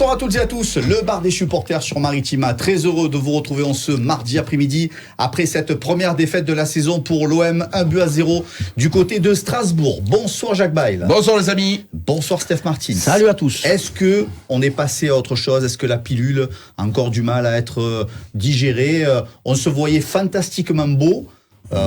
Bonsoir à toutes et à tous, le bar des supporters sur Maritima. Très heureux de vous retrouver en ce mardi après-midi après cette première défaite de la saison pour l'OM, 1-0 du côté de Strasbourg. Bonsoir Jacques Bail. Bonsoir les amis. Bonsoir Steph Martin. Salut à tous. Est-ce que on est passé à autre chose? Est-ce que la pilule a encore du mal à être digérée? On se voyait fantastiquement beau.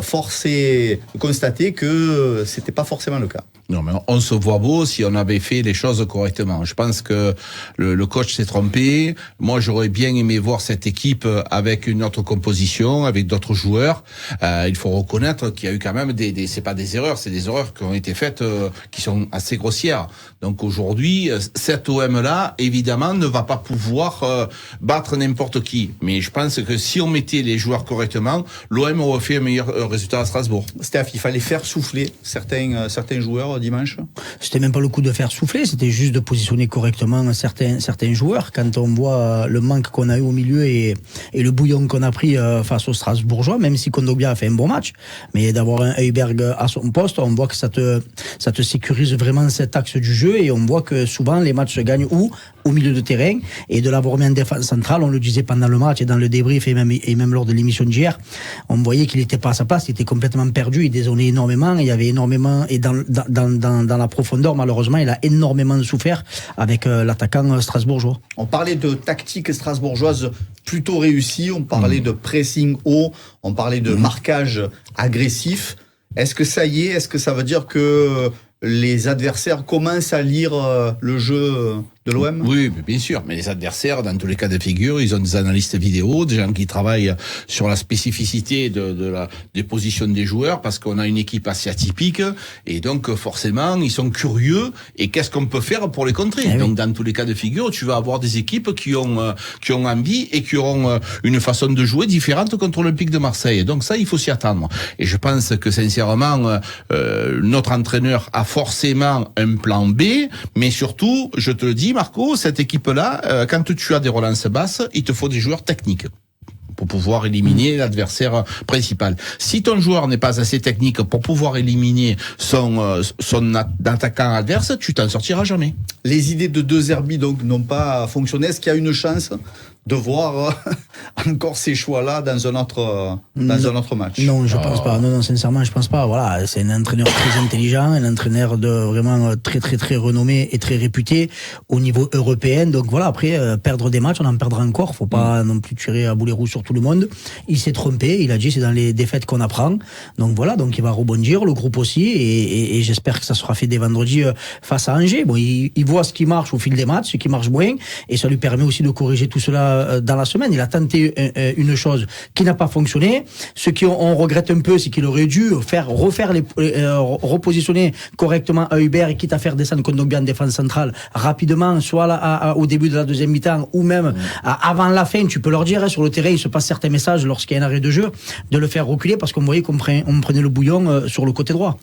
Force est de constater que c'était pas forcément le cas. Non, mais on se voit beau si on avait fait les choses correctement. Je pense que le coach s'est trompé. Moi, j'aurais bien aimé voir cette équipe avec une autre composition, avec d'autres joueurs. Il faut reconnaître qu'il y a eu quand même c'est pas des erreurs, c'est des erreurs qui ont été faites, qui sont assez grossières. Donc aujourd'hui, cet OM-là, évidemment, ne va pas pouvoir battre n'importe qui. Mais je pense que si on mettait les joueurs correctement, l'OM aurait fait un meilleur résultat à Strasbourg. Steph, il fallait faire souffler certains joueurs dimanche. C'était même pas le coup de faire souffler, c'était juste de positionner correctement certains joueurs. Quand on voit le manque qu'on a eu au milieu et le bouillon qu'on a pris face aux Strasbourgeois, même si Kondogbia a fait un bon match, mais d'avoir un Heuberg à son poste, on voit que ça te sécurise vraiment cet axe du jeu, et on voit que souvent les matchs se gagnent au milieu de terrain, et de l'avoir mis en défense centrale, on le disait pendant le match et dans le débrief et même lors de l'émission d'hier, on voyait qu'il n'était pas à sa place, il était complètement perdu, il dézonnait énormément, il y avait énormément, et dans la profondeur, malheureusement, il a énormément souffert avec l'attaquant strasbourgeois. On parlait de tactique strasbourgeoise plutôt réussie, on parlait de pressing haut, on parlait de marquage agressif. Est-ce que ça y est? Est-ce que ça veut dire que les adversaires commencent à lire le jeu de l'OM? Oui, bien sûr. Mais les adversaires, dans tous les cas de figure, ils ont des analystes vidéo, des gens qui travaillent sur la spécificité des positions des joueurs, parce qu'on a une équipe assez atypique, et donc forcément, ils sont curieux. Et qu'est-ce qu'on peut faire pour les contrer? Donc, dans tous les cas de figure, tu vas avoir des équipes qui ont envie et qui auront une façon de jouer différente contre l'Olympique de Marseille. Donc ça, il faut s'y attendre. Et je pense que sincèrement, notre entraîneur a forcément un plan B, mais surtout, je te le dis, Marco, cette équipe-là, quand tu as des relances basses, il te faut des joueurs techniques pour pouvoir éliminer l'adversaire principal. Si ton joueur n'est pas assez technique pour pouvoir éliminer son attaquant adverse, tu t'en sortiras jamais. Les idées de De Zerbi donc n'ont pas fonctionné. Est-ce qu'il y a une chance de voir encore ces choix-là dans un autre match? Non, je pense pas. Non, sincèrement, je pense pas. Voilà, c'est un entraîneur très intelligent, un entraîneur de vraiment très très très renommé et très réputé au niveau européen. Donc voilà, après perdre des matchs, on en perdra encore. Faut pas non plus tirer à boulet rouge sur tout le monde. Il s'est trompé. Il a dit c'est dans les défaites qu'on apprend. Donc voilà, donc il va rebondir, le groupe aussi, et j'espère que ça sera fait dès vendredi face à Angers. Bon, il voit ce qui marche au fil des matchs, ce qui marche moins, et ça lui permet aussi de corriger tout cela dans la semaine. Il a tenté une chose qui n'a pas fonctionné. Ce qu'on regrette un peu, c'est qu'il aurait dû repositionner correctement à Hubert, quitte à faire descendre Kondogbia en défense centrale rapidement, soit au début de la deuxième mi-temps, ou même avant la fin. Tu peux leur dire, sur le terrain, il se passe certains messages lorsqu'il y a un arrêt de jeu, de le faire reculer, parce qu'on voyait qu'on prenait le bouillon sur le côté droit.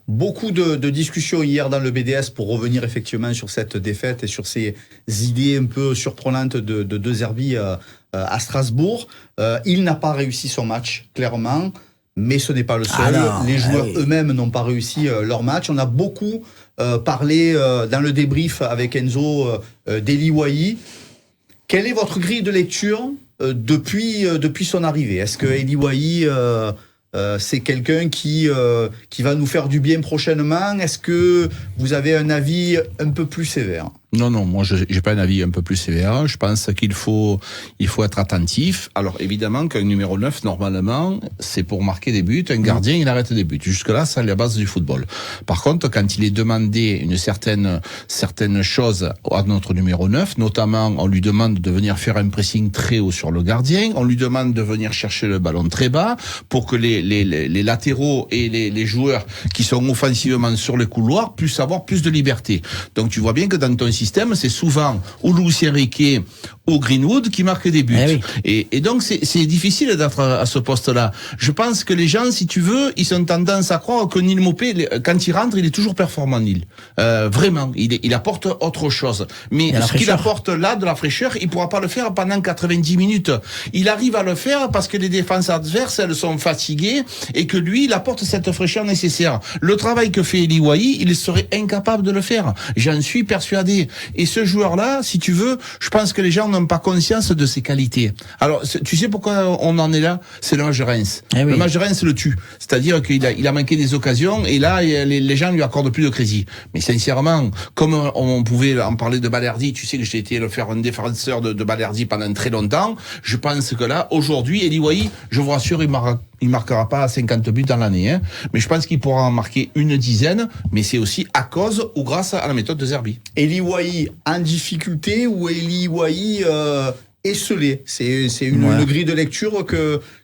Beaucoup de discussions hier dans le BDS pour revenir effectivement sur cette défaite et sur ces idées un peu surprenantes de De Zerbi à Strasbourg. Il n'a pas réussi son match, clairement, mais ce n'est pas le seul. Les joueurs eux-mêmes n'ont pas réussi leur match. On a beaucoup parlé dans le débrief avec Enzo d'Eli Wahi. Quelle est votre grille de lecture depuis son arrivée? Est-ce que Eli Wahi c'est quelqu'un qui va nous faire du bien prochainement? Est-ce que vous avez un avis un peu plus sévère? Non, moi j'ai pas un avis un peu plus sévère. Je pense qu'il faut être attentif. Alors évidemment qu'un numéro 9, normalement, c'est pour marquer des buts. Un gardien, il arrête des buts. Jusque-là, c'est la base du football. Par contre, quand il est demandé une certaine chose à notre numéro 9, notamment on lui demande de venir faire un pressing très haut sur le gardien, on lui demande de venir chercher le ballon très bas pour que les latéraux et les joueurs qui sont offensivement sur les couloirs puissent avoir plus de liberté. Donc tu vois bien que dans ton système, c'est souvent ou Luis Enrique au Greenwood qui marque des buts. Et donc c'est difficile d'être à ce poste-là. Je pense que les gens, si tu veux, ils ont tendance à croire que Neil Maupay, quand il rentre, il est toujours performant, Neil. Vraiment, il apporte autre chose. Mais ce qu'il apporte là, de la fraîcheur, il pourra pas le faire pendant 90 minutes. Il arrive à le faire parce que les défenses adverses, elles sont fatiguées et que lui, il apporte cette fraîcheur nécessaire. Le travail que fait Eli Wahi, il serait incapable de le faire. J'en suis persuadé. Et ce joueur-là, si tu veux, je pense que les gens n'ont pas conscience de ses qualités. Alors, tu sais pourquoi on en est là? C'est le match de Reims. Le match de Reims le tue. C'est-à-dire qu'il a manqué des occasions et là, les gens lui accordent plus de crédit. Mais sincèrement, comme on pouvait en parler de Balerdi, tu sais que j'ai été faire un défenseur de Balerdi pendant très longtemps, je pense que là, aujourd'hui, Eli Wahi, je vous rassure, il marquera pas 50 buts dans l'année, hein. Mais je pense qu'il pourra en marquer une dizaine, mais c'est aussi à cause ou grâce à la méthode de Zerbi. Eli Wahi en difficulté ou Eli Wahi esselé? C'est une grille de lecture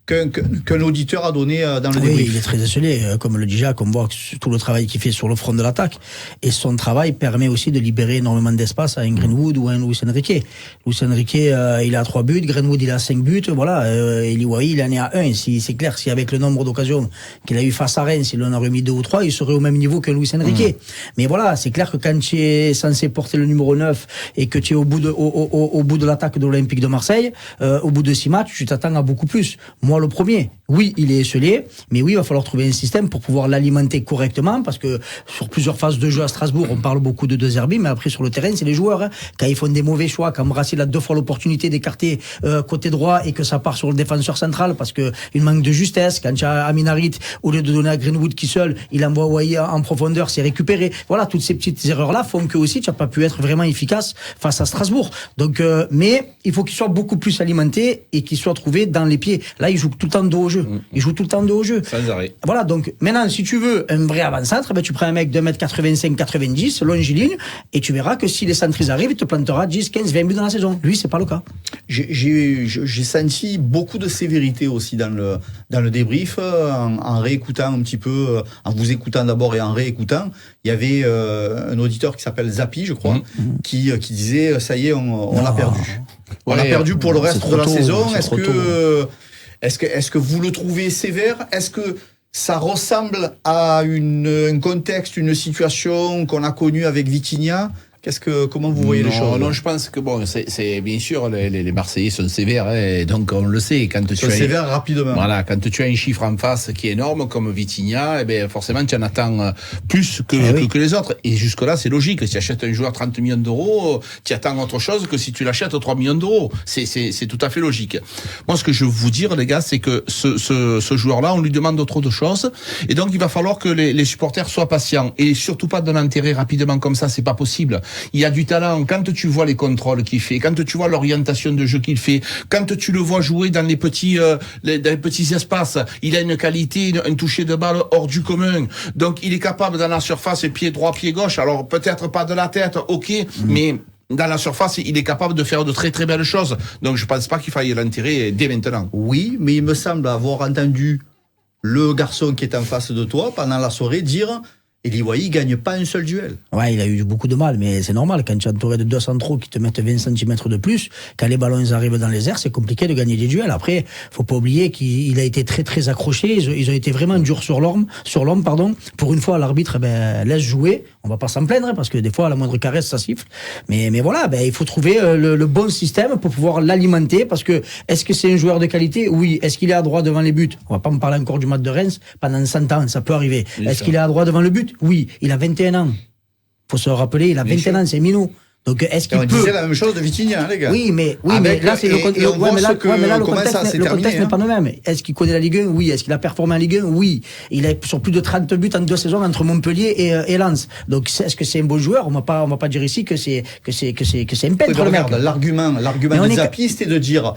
qu'un auditeur a donné dans le débrief. Oui, il est très esselé, comme le dit Jacques, on voit tout le travail qu'il fait sur le front de l'attaque. Et son travail permet aussi de libérer énormément d'espace à un Greenwood ou à un Luis Enrique. Luis Enrique, il a 3 buts, Greenwood, il a 5 buts, voilà. Eli Wahi, il en est à 1. C'est clair, si avec le nombre d'occasions qu'il a eu face à Rennes, s'il en aurait mis 2 ou 3, il serait au même niveau que Luis Enrique. Mais voilà, c'est clair que quand tu es censé porter le numéro 9 et que tu es au bout de l'attaque de l'Olympique de Marseille, au bout de 6 matchs, tu t'attends à beaucoup plus. Moi, le premier, oui, il est esselé, mais oui, il va falloir trouver un système pour pouvoir l'alimenter correctement, parce que sur plusieurs phases de jeu à Strasbourg, on parle beaucoup de Zerbi, mais après sur le terrain, c'est les joueurs, hein. Quand ils font des mauvais choix, quand Brassil a 2 fois l'opportunité d'écarter côté droit et que ça part sur le défenseur central parce que il manque de justesse, quand tu as Amin Harit, au lieu de donner à Greenwood qui seul, il envoie Wahi en profondeur, c'est récupéré. Voilà, toutes ces petites erreurs-là font que aussi tu n'as pas pu être vraiment efficace face à Strasbourg. Donc, mais il faut qu'il soit beaucoup plus alimenté et qu'il soit trouvé dans les pieds. Là, il joue tout le temps dos au jeu. Il joue tout le temps dos au jeu. Sans arrêt. Voilà, donc maintenant, si tu veux un vrai avant-centre, ben, tu prends un mec de 1m85-90, longiligne, et tu verras que si les centres arrivent, il te plantera 10, 15, 20 buts dans la saison. Lui, c'est pas le cas. J'ai senti beaucoup de sévérité aussi dans le débrief, en réécoutant un petit peu, en vous écoutant d'abord et en réécoutant. Il y avait un auditeur qui s'appelle Zapi, je crois, qui disait, ça y est, on l'a perdu. On l'a perdu pour le reste de la saison. Est-ce que vous le trouvez sévère? Est-ce que ça ressemble à un contexte, une situation qu'on a connue avec Vitinha? Comment vous voyez les choses? Non, je pense que bon, c'est bien sûr les Marseillais sont sévères, hein, et donc on le sait quand tu sévères rapidement. Voilà, quand tu as un chiffre en face qui est énorme comme Vitinha, eh ben forcément tu en attends plus que les autres. Et jusque là, c'est logique. Si tu achètes un joueur 30 millions d'euros, tu attends autre chose que si tu l'achètes 3 millions d'euros. C'est tout à fait logique. Moi, ce que je veux vous dire, les gars, c'est que ce joueur-là, on lui demande trop de choses, et donc il va falloir que les supporters soient patients et surtout pas de l'enterrer rapidement comme ça. C'est pas possible. Il y a du talent. Quand tu vois les contrôles qu'il fait, quand tu vois l'orientation de jeu qu'il fait, quand tu le vois jouer dans les petits espaces, il a une qualité, un toucher de balle hors du commun. Donc il est capable dans la surface, pied droit, pied gauche. Alors peut-être pas de la tête, ok, mais dans la surface, il est capable de faire de très très belles choses. Donc je pense pas qu'il faille l'enterrer dès maintenant. Oui, mais il me semble avoir entendu le garçon qui est en face de toi pendant la soirée dire: Eli Wahi gagne pas un seul duel. Ouais, il a eu beaucoup de mal, mais c'est normal. Quand tu es entouré de 2 centraux qui te mettent 20 cm de plus, quand les ballons arrivent dans les airs, c'est compliqué de gagner des duels. Après, faut pas oublier qu'il a été très très accroché. Ils ont été vraiment durs sur l'homme, pardon. Pour une fois, l'arbitre, laisse jouer. On va pas s'en plaindre, parce que des fois, à la moindre caresse, ça siffle. Mais voilà, il faut trouver le bon système pour pouvoir l'alimenter, parce que est-ce que c'est un joueur de qualité? Oui. Est-ce qu'il est à droit devant les buts? On va pas me parler encore du match de Reims pendant 100 ans, ça peut arriver. Est-ce qu'il est à droit devant le but? Oui. Il a 21 ans. Faut se rappeler, il a 21 ans, c'est minot. Donc, est-ce qu'il peut... On disait la même chose de Vitinha, hein, les gars. Oui, mais là, c'est le contexte n'est pas le même. Est-ce qu'il connaît la Ligue 1? Oui. Est-ce qu'il a performé en Ligue 1? Oui. Il a sur plus de 30 buts en 2 saisons entre Montpellier et Lens. Donc, est-ce que c'est un bon joueur? On va pas dire ici que c'est un peintre, le mec. L'argument de Zapi, c'était de dire,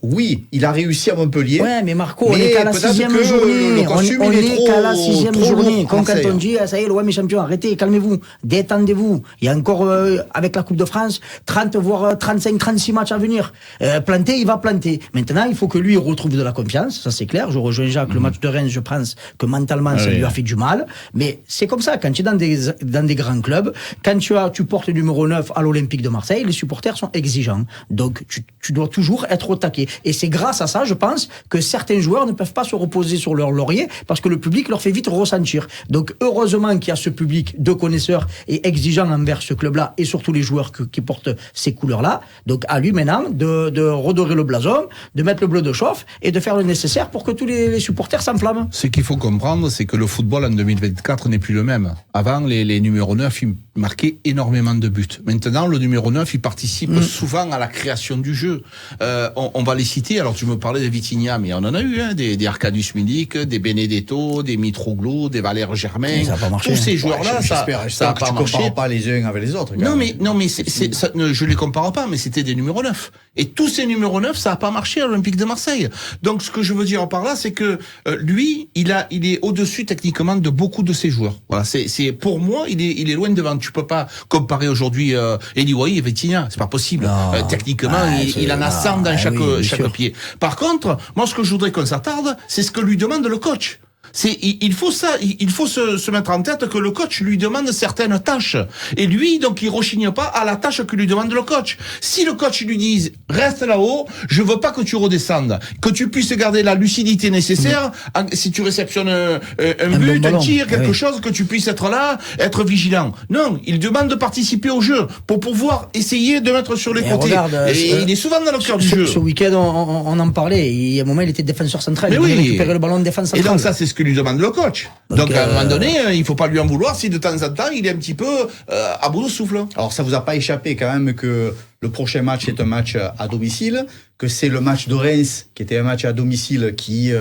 oui, il a réussi à Montpellier. Ouais, mais Marco, on est qu'à la 6e journée. On est qu'à la 6e journée. Comme quand on dit, ça y est, l'OM est champion, arrêtez, calmez-vous, détendez-vous. Il y a encore, avec la Coupe de France, 30 voire 35, 36 matchs à venir. Planter, il va planter. Maintenant, il faut que lui retrouve de la confiance, ça c'est clair. Je rejoins Jacques, le match de Rennes, je pense que mentalement ça lui a fait du mal. Mais c'est comme ça, quand tu es dans des grands clubs, quand tu portes le numéro 9 à l'Olympique de Marseille, les supporters sont exigeants. Donc tu dois toujours être au taquet. Et c'est grâce à ça, je pense, que certains joueurs ne peuvent pas se reposer sur leur laurier parce que le public leur fait vite ressentir. Donc heureusement qu'il y a ce public de connaisseurs et exigeants envers ce club-là et surtout les joueurs qui portent ces couleurs-là. Donc à lui maintenant de redorer le blason, de mettre le bleu de chauffe et de faire le nécessaire pour que tous les supporters s'enflamment. Ce qu'il faut comprendre, c'est que le football en 2024 n'est plus le même. Avant, les numéros 9, ils marquaient énormément de buts. Maintenant, le numéro 9, il participe souvent à la création du jeu. On va les citer. Alors, tu me parlais de Vitinha, mais on en a eu, hein, des Arkadiusz Milik, des Benedetto, des Mitroglou, des Valère Germain. Ça a pas marché. Tous ces joueurs-là, ça a pas marché. Tu compares pas les uns avec les autres. Non, mais je les compare pas, mais c'était des numéros 9. Et tous ces numéros 9, ça a pas marché à l'Olympique de Marseille. Donc, ce que je veux dire par là, c'est que lui, il est au-dessus techniquement de beaucoup de ses joueurs. Voilà, c'est pour moi, il est loin devant. Tu peux pas comparer aujourd'hui Eli Wahi et Vitinha, c'est pas possible. Techniquement, il en a 100 dans chaque pied. Par contre, moi, ce que je voudrais qu'on s'attarde, c'est ce que lui demande le coach. Il faut se mettre en tête que le coach lui demande certaines tâches. Et lui, donc, il rechigne pas à la tâche que lui demande le coach. Si le coach lui dit, reste là-haut, je veux pas que tu redescendes, que tu puisses garder la lucidité nécessaire, si tu réceptionnes un but, un tir, quelque chose, que tu puisses être là, être vigilant. Non, il demande de participer au jeu pour pouvoir essayer de mettre sur les côtés. Regarde, il est souvent dans le cœur du jeu. Ce week-end, on en parlait. Il y a un moment, il était défenseur central. Mais il récupérait le ballon de défense centrale. Et donc, ça, c'est ce que lui demande le coach. Donc à un moment donné, il faut pas lui en vouloir si de temps en temps il est un petit peu à bout de souffle. Alors ça vous a pas échappé quand même que le prochain match est un match à domicile, que c'est le match de Reims qui était un match à domicile qui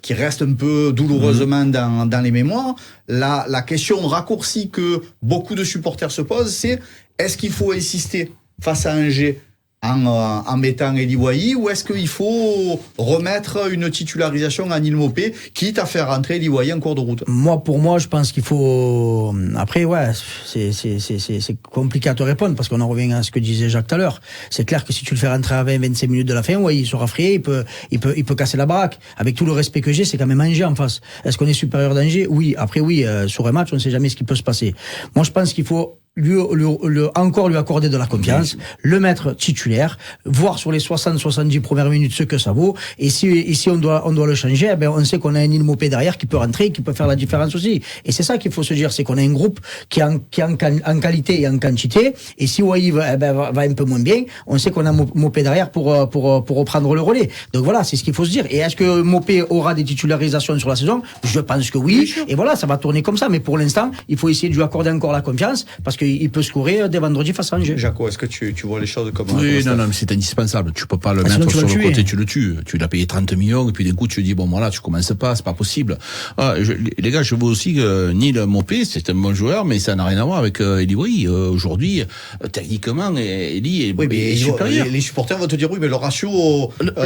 reste un peu douloureusement dans les mémoires. La question raccourcie que beaucoup de supporters se posent, c'est est-ce qu'il faut insister face à Angers en mettant Eli Wahi, ou est-ce qu'il faut remettre une titularisation à Neil Maupay, quitte à faire rentrer Eli Wahi en cours de route? Pour moi, je pense qu'il faut... Après, c'est compliqué à te répondre, parce qu'on en revient à ce que disait Jacques tout à l'heure. C'est clair que si tu le fais rentrer à 20-25 minutes de la fin, Wahi sera frayé, il peut casser la baraque. Avec tout le respect que j'ai, c'est quand même Angers en face. Est-ce qu'on est supérieur d'Angers? Oui. Après, sur un match, on ne sait jamais ce qui peut se passer. Moi, je pense qu'il faut encore lui accorder de la confiance, le mettre titulaire, voir sur les 60-70 premières minutes ce que ça vaut, et si on doit le changer, on sait qu'on a un Neil Maupay derrière qui peut rentrer, qui peut faire la différence aussi. Et c'est ça qu'il faut se dire, c'est qu'on a un groupe qui est en qualité et en quantité, et si Wahi va un peu moins bien, on sait qu'on a Maupay derrière pour reprendre le relais. Donc voilà, c'est ce qu'il faut se dire. Et est-ce que Maupay aura des titularisations sur la saison? Je pense que oui, et voilà, ça va tourner comme ça, mais pour l'instant, il faut essayer de lui accorder encore la confiance, parce qu'il peut scorer dès vendredi face à Angers. Jaco, est-ce que tu vois les choses comme Oui, non, mais c'est indispensable. Tu peux pas le mettre sur le côté, tu le tues. Tu l'as payé 30 millions, et puis d'un coup, tu dis, bon, voilà, tu commences pas, c'est pas possible. Les gars, je vois aussi que Neil Maupay, c'est un bon joueur, mais ça n'a rien à voir avec Eli Wahi. Aujourd'hui, techniquement, Eli est supérieur. Les supporters vont te dire, oui, mais le ratio, le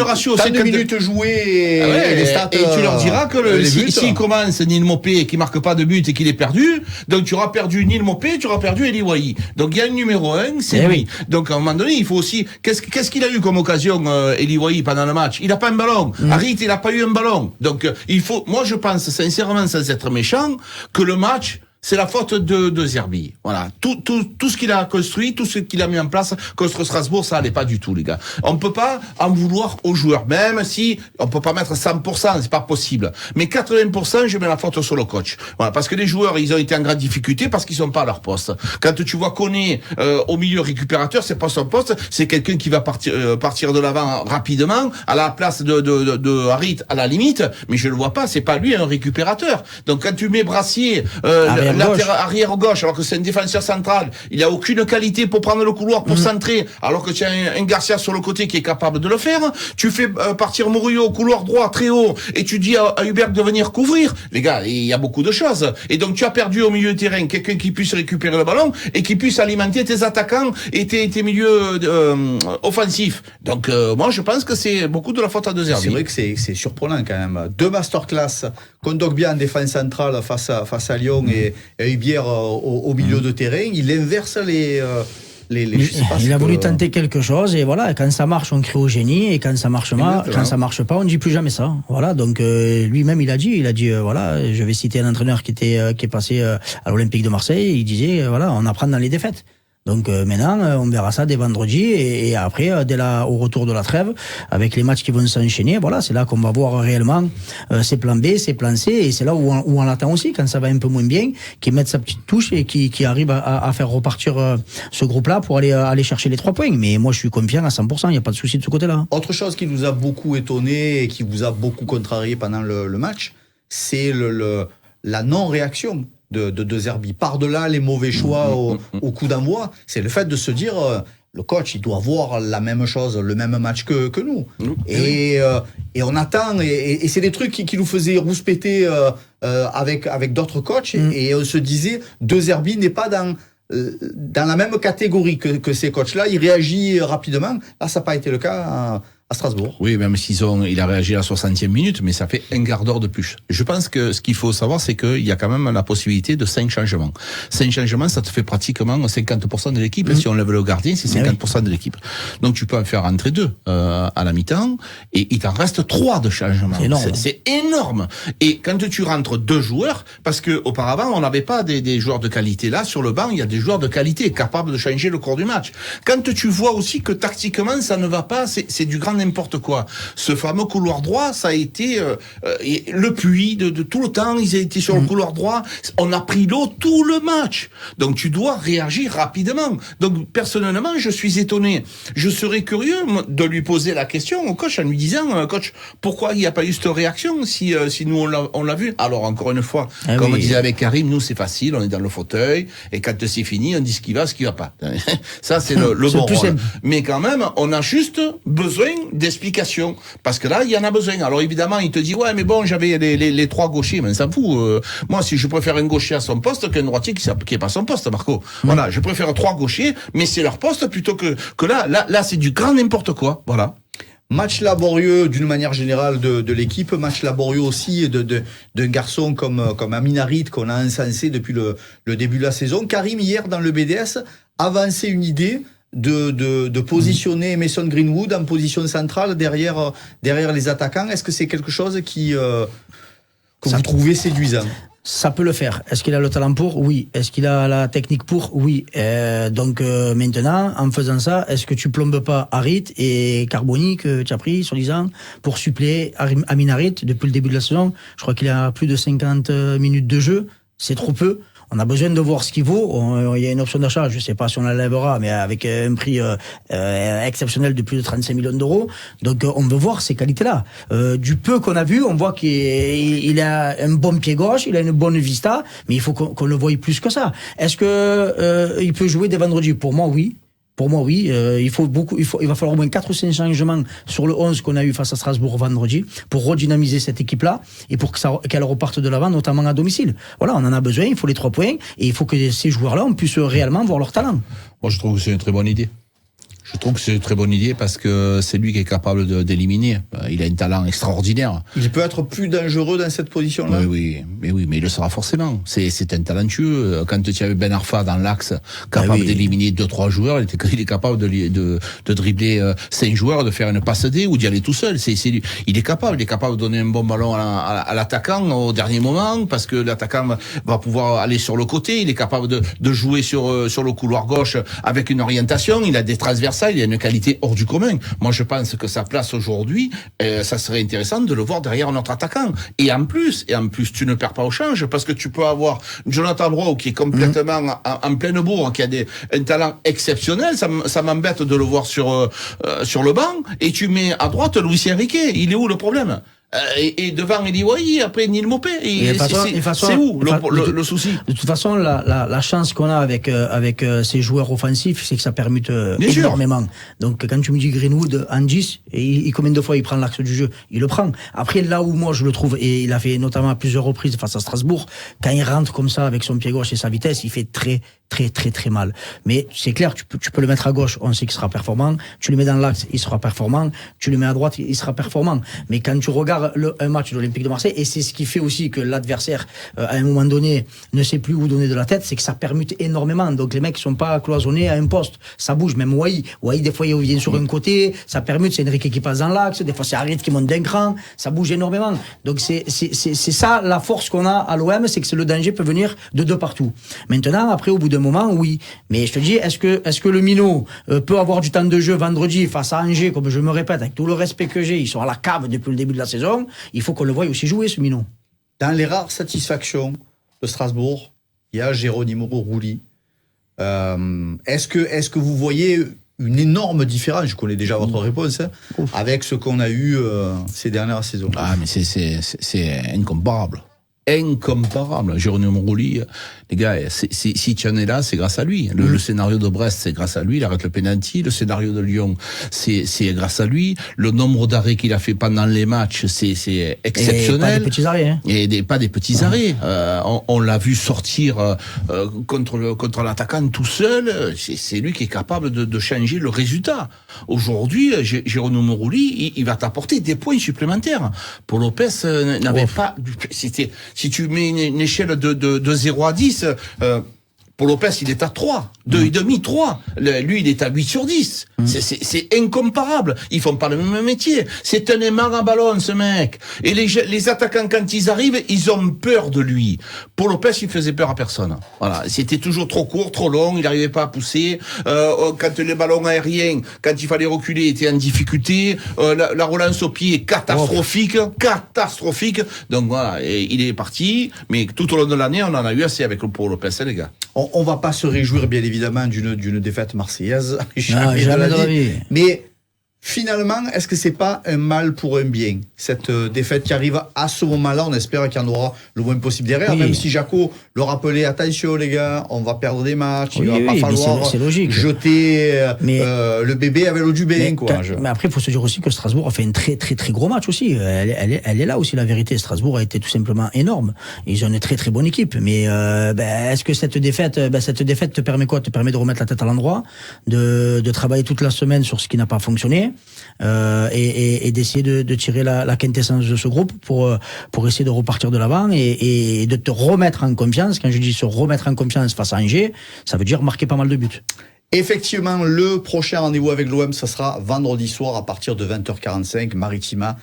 ratio, c'est de minutes jouées, et les stats, et tu leur diras que s'il commence Neil Maupay et qu'il marque pas de but et qu'il est perdu, donc tu auras perdu Neil Maupay, tu auras perdu Eli Wahi. Donc il y a un numéro 1, c'est lui. Oui. Donc à un moment donné, il faut aussi... Qu'est-ce qu'il a eu comme occasion, Eli Wahi, pendant le match? Il n'a pas un ballon. Harit, il n'a pas eu un ballon. Donc il faut... Moi, je pense sincèrement, sans être méchant, que le match... c'est la faute de Zerbi. Voilà. Tout ce qu'il a construit, tout ce qu'il a mis en place contre Strasbourg, ça allait pas du tout, les gars. On peut pas en vouloir aux joueurs. Même si on peut pas mettre 100%, c'est pas possible. Mais 80%, je mets la faute sur le coach. Voilà. Parce que les joueurs, ils ont été en grande difficulté parce qu'ils sont pas à leur poste. Quand tu vois Koné, au milieu récupérateur, c'est pas son poste, c'est quelqu'un qui va partir de l'avant rapidement, à la place de Harit, à la limite, mais je le vois pas, c'est pas lui un récupérateur. Donc quand tu mets Brassier, arrière gauche, alors que c'est un défenseur central, il a aucune qualité pour prendre le couloir, pour centrer, alors que tu as un Garcia sur le côté qui est capable de le faire. Tu fais partir Murillo au couloir droit très haut et tu dis à Hubert de venir couvrir. Les gars, il y a beaucoup de choses. Et donc tu as perdu au milieu de terrain quelqu'un qui puisse récupérer le ballon et qui puisse alimenter tes attaquants et tes milieux offensifs. Donc moi je pense que c'est beaucoup de la faute à De Zerbi. C'est vrai que c'est surprenant quand même. Deux masterclass, Kondogbia en défense centrale face à Lyon Hubière au milieu de terrain. Il inverse les il a voulu tenter quelque chose et voilà, quand ça marche on crie au génie et quand ça marche pas on dit plus jamais ça. Voilà, donc lui-même il a dit voilà, je vais citer un entraîneur qui est passé à l'Olympique de Marseille, il disait voilà, on apprend dans les défaites. Donc maintenant, on verra ça dès vendredi et après, au retour de la trêve, avec les matchs qui vont s'enchaîner, voilà, c'est là qu'on va voir réellement ses plans B, ses plans C, et c'est là où on l'attend aussi, quand ça va un peu moins bien, qu'il mette sa petite touche et qui arrive à faire repartir ce groupe-là pour aller chercher les 3 points. Mais moi, je suis confiant à 100%, il n'y a pas de souci de ce côté-là. Autre chose qui nous a beaucoup étonné et qui vous a beaucoup contrarié pendant le match, c'est la non-réaction de De Zerbi. Par-delà les mauvais choix au coup d'envoi, c'est le fait de se dire le coach, il doit voir la même chose, le même match que nous. Et on attend, et c'est des trucs qui nous faisaient rouspéter avec d'autres coachs, et on se disait, De Zerbi n'est pas dans la même catégorie que ces coachs-là, il réagit rapidement. Là, ça n'a pas été le cas à Strasbourg. Oui, même il a réagi à la 60e minute, mais ça fait un quart d'heure de plus. Je pense que ce qu'il faut savoir, c'est qu'il y a quand même la possibilité de 5 changements. 5 changements, ça te fait pratiquement 50% de l'équipe. Si on lève le gardien, c'est 50% de l'équipe. Donc tu peux en faire entrer 2 à la mi-temps, et il t'en reste 3 de changements. C'est énorme. Et quand tu rentres 2 joueurs, parce que auparavant on n'avait pas des joueurs de qualité, là sur le banc il y a des joueurs de qualité capables de changer le cours du match. Quand tu vois aussi que tactiquement ça ne va pas, c'est du grand n'importe quoi. Ce fameux couloir droit, ça a été le puits de tout le temps. Ils étaient sur le couloir droit. On a pris l'eau tout le match. Donc tu dois réagir rapidement. Donc personnellement, je suis étonné. Je serais curieux de lui poser la question au coach en lui disant, coach, pourquoi il n'y a pas eu cette réaction si nous on l'a vu. Alors encore une fois, comme on disait avec Karim, nous c'est facile, on est dans le fauteuil et quand c'est fini, on dit ce qui va pas. Ça c'est le bon rôle. Mais quand même, on a juste besoin d'explications, parce que là il y en a besoin. Alors évidemment il te dit ouais mais bon j'avais les 3 gauchers, mais ça fout. Moi si je préfère un gaucher à son poste qu'un droitier qui est pas son poste, Marco. Voilà, je préfère 3 gauchers, mais c'est leur poste plutôt que là c'est du grand n'importe quoi. Voilà. Match laborieux d'une manière générale de l'équipe, match laborieux aussi d'un garçon comme Amin Harit qu'on a encensé depuis le début de la saison. Karim hier dans le BDS avançait une idée de positionner Mason Greenwood en position centrale derrière les attaquants. Est-ce que c'est quelque chose que vous trouvez séduisant? Ça peut le faire. Est-ce qu'il a le talent pour? Oui. Est-ce qu'il a la technique pour? Oui. Donc maintenant, en faisant ça, est-ce que tu plombes pas Harit et Carboni que tu as pris, soi-disant, pour suppléer Amin Harit depuis le début de la saison? Je crois qu'il a plus de 50 minutes de jeu. C'est trop peu. On a besoin de voir ce qu'il vaut. Il y a une option d'achat, je sais pas si on la lèvera, mais avec un prix exceptionnel de plus de 35 millions d'euros. Donc on veut voir ces qualités-là. Du peu qu'on a vu, on voit qu'il a un bon pied gauche, il a une bonne vista, mais il faut qu'on le voie plus que ça. Est-ce que il peut jouer dès vendredi? Pour moi, oui. Pour moi, oui. Il va falloir au moins 4 ou 5 changements sur le 11 qu'on a eu face à Strasbourg vendredi pour redynamiser cette équipe-là et pour qu'elle reparte de l'avant, notamment à domicile. Voilà, on en a besoin. Il faut les 3 points et il faut que ces joueurs-là, on puisse réellement voir leur talent. Moi, je trouve que c'est une très bonne idée. Je trouve que c'est une très bonne idée parce que c'est lui qui est capable d'éliminer. Il a un talent extraordinaire. Il peut être plus dangereux dans cette position-là. Oui, mais il le sera forcément. C'est un talentueux. Quand tu avais Ben Arfa dans l'axe, capable d'éliminer 2-3 joueurs, il est capable de dribbler 5 joueurs, de faire une passe D ou d'y aller tout seul. Il est capable de donner un bon ballon à l'attaquant au dernier moment parce que l'attaquant va pouvoir aller sur le côté. Il est capable de jouer sur le couloir gauche avec une orientation. Il a des transversales. Il a une qualité hors du commun. Moi, je pense que sa place aujourd'hui, ça serait intéressant de le voir derrière notre attaquant. Et en plus, tu ne perds pas au change parce que tu peux avoir Jonathan Rowe qui est complètement en pleine bourre, qui a un talent exceptionnel. Ça m'embête de le voir sur le banc. Et tu mets à droite Luis Enrique. Il est où le problème? Et devant il dit oui, après Neil Maupay. C'est où le souci? De toute façon, la chance qu'on a avec ces joueurs offensifs, c'est que ça permute énormément. Donc quand tu me dis Greenwood en 10, et combien de fois il prend l'axe du jeu? Il le prend. Après, là où moi je le trouve, et il a fait notamment à plusieurs reprises face à Strasbourg, quand il rentre comme ça avec son pied gauche et sa vitesse, il fait très mal. Mais c'est clair, tu peux le mettre à gauche, on sait qu'il sera performant. Tu le mets dans l'axe, il sera performant. Tu le mets à droite, il sera performant. Mais quand tu regardes regardes un match de l'Olympique de Marseille, et c'est ce qui fait aussi que l'adversaire, à un moment donné, ne sait plus où donner de la tête, c'est que ça permute énormément. Donc les mecs sont pas cloisonnés à un poste. Ça bouge, même Wai, des fois, il vient sur un côté, ça permute, c'est Enrique qui passe dans l'axe, des fois, c'est Harit qui monte d'un cran, ça bouge énormément. Donc c'est ça, la force qu'on a à l'OM, c'est que le danger peut venir de partout. Maintenant, après, au bout d'un moment, oui. Mais je te dis, est-ce que le minot peut avoir du temps de jeu vendredi face à Angers, comme je me répète, avec tout le respect que j'ai, ils sont à la cave depuis le début de la saison, il faut qu'on le voie aussi jouer, ce minot. Dans les rares satisfactions de Strasbourg, il y a Geronimo Rulli. Est-ce que vous voyez une énorme différence, je connais déjà votre réponse, avec ce qu'on a eu ces dernières saisons? Ah, mais c'est incomparable. Incomparable. Geronimo Rulli, les gars, si tu en es là, c'est grâce à lui. Le scénario de Brest, c'est grâce à lui. Il arrête le penalty. Le scénario de Lyon, c'est grâce à lui. Le nombre d'arrêts qu'il a fait pendant les matchs, c'est exceptionnel. Et pas des petits arrêts, hein. Et pas des petits arrêts. On l'a vu sortir contre l'attaquant tout seul. C'est lui qui est capable de changer le résultat. Aujourd'hui, Geronimo Rulli, il va t'apporter des points supplémentaires. Paul Lopez n'avait pas. Si tu mets une échelle de 0 à 10, Paul Lopez, il est à 3, 2,5, 3. Lui, il est à 8 sur 10. C'est incomparable. Ils font pas le même métier. C'est un aimant à ballon, ce mec. Et les attaquants, quand ils arrivent, ils ont peur de lui. Paul Lopez, il faisait peur à personne. Voilà. C'était toujours trop court, trop long. Il n'arrivait pas à pousser. Quand les ballons aériens, quand il fallait reculer, il était en difficulté. La relance au pied est catastrophique. Catastrophique. Donc voilà. Et il est parti. Mais tout au long de l'année, on en a eu assez avec le Paul Lopez, les gars. On va pas se réjouir, bien évidemment, d'une défaite marseillaise. Jamais de la vie. Mais finalement, est-ce que c'est pas un mal pour un bien, cette défaite qui arrive à ce moment-là? On espère qu'il y en aura le moins possible derrière, même si Jaco le rappelait, attention les gars, on va perdre des matchs, il va pas falloir jeter le bébé avec l'eau du bain. Mais après, il faut se dire aussi que Strasbourg a fait un très très très gros match aussi. Elle est là aussi, la vérité. Strasbourg a été tout simplement énorme. Ils ont une très très bonne équipe. Mais est-ce que cette défaite te permet quoi? Te permet de remettre la tête à l'endroit, de travailler toute la semaine sur ce qui n'a pas fonctionné, et d'essayer de tirer la quintessence de ce groupe pour essayer de repartir de l'avant et de te remettre en confiance. Quand je dis se remettre en confiance face à Angers, ça veut dire marquer pas mal de buts. Effectivement, le prochain rendez-vous avec l'OM, ce sera vendredi soir à partir de 20h45. Maritima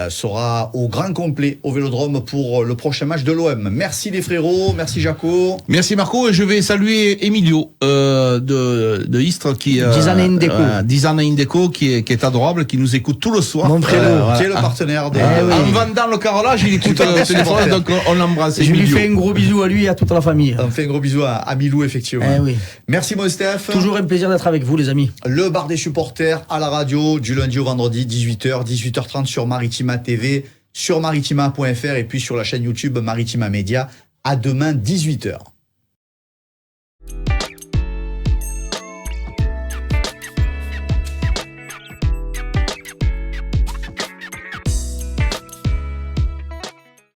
sera au grand complet au Vélodrome pour le prochain match de l'OM. Merci les frérots, merci Jaco. Merci Marco, et je vais saluer Emilio de Istres qui Dizana Indeco qui est adorable, qui nous écoute tout le soir. Mon frérot, qui est le partenaire des. En vendant le carrelage, il écoute le téléphone, donc on l'embrasse. Je lui fais un gros bisou à lui et à toute la famille. On fait un gros bisou à Milou, effectivement. Oui. Merci mon Steph. Toujours un plaisir d'être avec vous les amis. Le bar des supporters à la radio du lundi au vendredi 18h, 18h30 sur Maritima TV, sur maritima.fr et puis sur la chaîne YouTube Maritima Média. À demain 18h.